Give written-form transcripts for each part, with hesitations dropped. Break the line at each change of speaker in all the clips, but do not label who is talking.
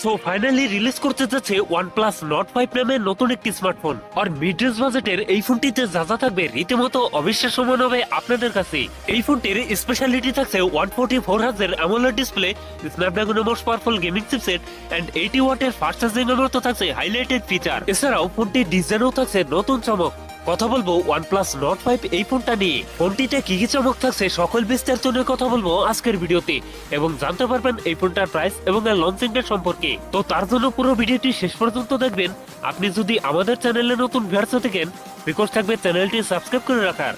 So finally release করতে যাচ্ছে OnePlus Nord 5 নামের নতুন একটি স্মার্টফোন। আর মিড রেঞ্জ বাজেটের এই ফোনটিতে যা যা থাকবে রীতিমতো অবিশ্বাস্য মনে হবে আপনাদের কাছে। এই ফোনটির স্পেশালিটি থাকছে 144Hz AMOLED ডিসপ্লে, স্ন্যাপড্রাগনের most powerful gaming chipset and 80 ওয়াটের ফাস্ট চার্জিং এর মতো থাকছে হাইলাইটেড ফিচার। এছাড়াও ফোনটির ডিজাইনও থাকছে নতুন চমক। কথা বলবো OnePlus Nord 5 এই ফোনটা নিয়ে, ফোনটিতে কি কি চমক থাকছে সকল বিস্তারিত নিয়ে কথা বলবো আজকের ভিডিওতে, এবং জানতে পারবেন এই ফোনটার প্রাইস এবং এর লঞ্চিং ডেট সম্পর্কে। তো তার জন্য পুরো ভিডিওটি শেষ পর্যন্ত দেখবেন। আপনি যদি আমাদের চ্যানেলে নতুন ভিউয়ার্স হয়ে থাকেন, রিকোয়েস্ট থাকবে চ্যানেলটি সাবস্ক্রাইব করে রাখার।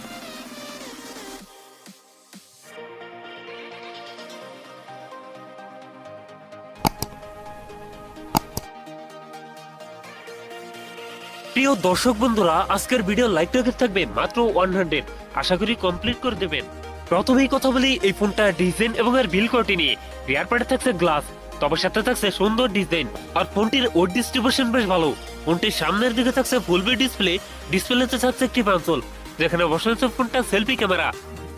প্রিয় দর্শক বন্ধুরা, আজকের ভিডিও লাইক টার্গেট থাকবে মাত্র 100, আশা করি কমপ্লিট করে দেবেন। প্রথমেই কথা বলি এই ফোনটা ডিজাইন এবং এর বিল কোয়ালিটি নিয়ে। রিয়ার পার্টে থাকছে গ্লাস, তবে সাথে থাকছে সুন্দর ডিজাইন, আর ফোনটির ওয়েট ডিস্ট্রিবিউশন বেশ ভালো। ফোনটির সামনের দিকে থাকছে ফুল বি ডিসপ্লে, ডিসপ্লেতে থাকছে একটি কনসোল যেখানে বসানো ফোনটা সেলফি ক্যামেরা।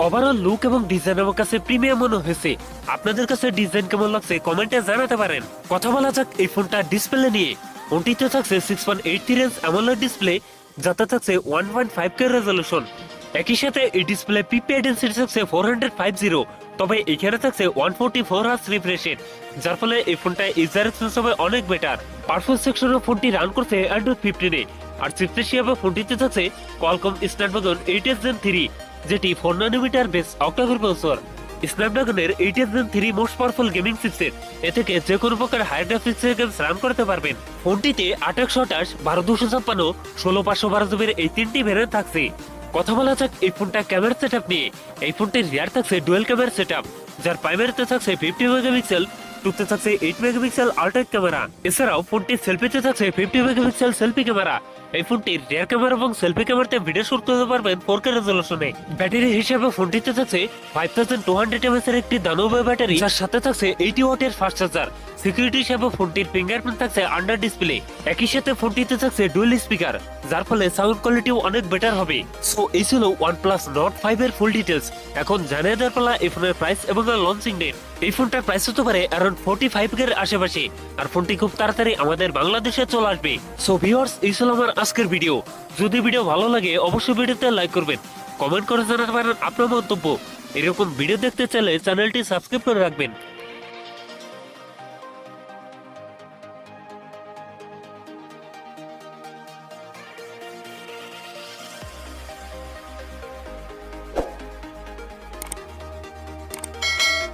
ওভারঅল লুক এবং ডিজাইন আমার কাছে প্রিমিয়াম মনে হয়েছে। আপনাদের কাছে ডিজাইন কেমন লাগছে কমেন্টে জানাতে পারেন। কথা বলা যাক এই ফোনটা ডিসপ্লে নিয়ে। ফোনটিতে থাকছে 6.83 ইঞ্চ AMOLED ডিসপ্লে, যাতে থাকছে 1.5K রেজলিউশন। একই সাথে এই ডিসপ্লে পিপিআই ডেনসিটি থাকছে 450, তবে এখানে থাকছে 144Hz রিফ্রেশ রেট, যার ফলে এই ফোনটা ইউজার এক্সপিরিয়েন্স হবে অনেক বেটার। পারফরম্যান্স সেকশনে ফোনটি রান করছে Android 15 এ, আর চিপসেট হিসেবে ফোনটিতে থাকছে Qualcomm Snapdragon 8 Gen 3, যেটি 4 nm বেস অক্টা-কোর প্রসেসর। স্ন্যাপড্রাগনের 8 Gen 3 most powerful gaming chipset, এ থেকে যে কোনো প্রকার হাই গ্রাফিক্সের গেমস রান করতে পারবেন। ফোনটিতে 8/128, 12/256, 16/512 জিবির এই তিনটি ভ্যারিয়েন্ট থাকছে। কথা বলা যাক এই ফোনটা ক্যামেরা সেটআপ নিয়ে। এই ফোনটির রিয়ার থাকছে ডুয়াল ক্যামেরা সেটআপ, যার প্রাইমারিতে থাকছে 50 মেগাপিক্সেল, টুতে থাকছে 8 মেগাপিক্সেল আল্ট্রা ক্যামেরা। এছাড়াও ফোনটির সেলফিতে থাকছে 50 মেগাপিক্সেল সেলফি ক্যামেরা। এই ফোনটির রিয়ার ক্যামেরা এবং সেলফি ক্যামেরাতে ভিডিও শুট করতে পারবেন 4K রেজলিউশনে। ব্যাটারি হিসেবে ফোনটিতে থাকছে 5200 mAh এর একটি দানবীয় ব্যাটারি, যার সাথে থাকছে 80 ওয়াটের ফাস্ট চার্জার। সিকিউরিটি হিসেবে ফোনটির ফিঙ্গারপ্রিন্ট থাকছে আন্ডার ডিসপ্লে। একই সাথে ফোনটিতে থাকছে ডুয়াল স্পিকার, যার ফলে সাউন্ড কোয়ালিটিও অনেক বেটার হবে। সো এই ছিল OnePlus Nord 5 এর ফুল ডিটেলস। এখন জানিয়ে দেওয়ার পালা এই ফোনের প্রাইস এবং লঞ্চিং ডেট। এই ফোনটার প্রাইস হতে পারে অ্যারাউন্ড 45K এর আশেপাশে, আর ফোনটি খুব তাড়াতাড়ি আমাদের বাংলাদেশে চলে আসবে। সো ভিউয়ার্স, এই ছিল আমার আজকের ভিডিও। যদি ভিডিও ভালো লাগে অবশ্যই ভিডিওতে লাইক করবেন, কমেন্ট করে জানাতে পারেন আপনার মন্তব্য। এরকম ভিডিও দেখতে চাইলে চ্যানেলটি সাবস্ক্রাইব করে রাখবেন।